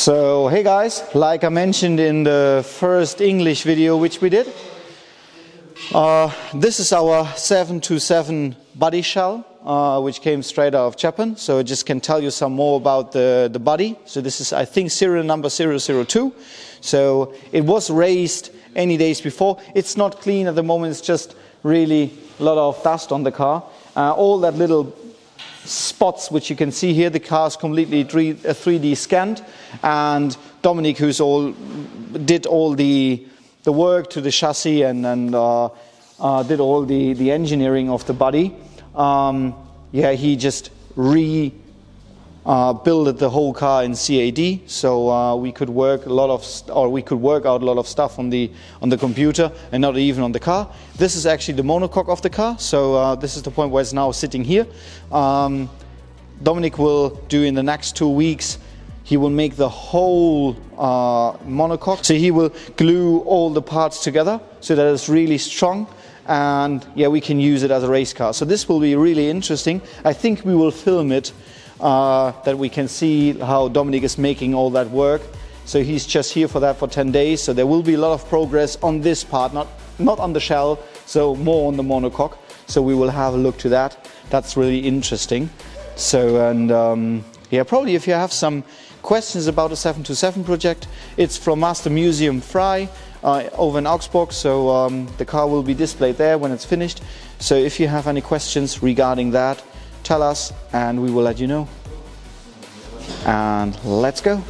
So hey guys, like I mentioned in the first English video which we did, this is our 727 body shell, which came straight out of Japan. So I just can tell you some more about the body. So this is, I think, serial number 002. So it was raced any days before. It's not clean at the moment, it's just really a lot of dust on the car. All that little spots which you can see here, the car is completely 3D scanned, and Dominic, who's did all the work to the chassis and did all the engineering of the body. Yeah, he just built the whole car in CAD, so we could work out a lot of stuff on the computer and not even on the car. This is actually the monocoque of the car, so this is the point where it's now sitting here. Dominic will do in the next 2 weeks. He will make the whole monocoque, so he will glue all the parts together so that it's really strong. And yeah, we can use it as a race car. So this will be really interesting. I think we will film it, that we can see how Dominic is making all that work. So he's just here for that for 10 days. So there will be a lot of progress on this part, not on the shell, so more on the monocoque. So we will have a look to that. That's really interesting. So, and yeah, probably if you have some questions about the 727 project, it's from Mazda Museum Fry over in Augsburg. So the car will be displayed there when it's finished. So if you have any questions regarding that, tell us and we will let you know. And let's go.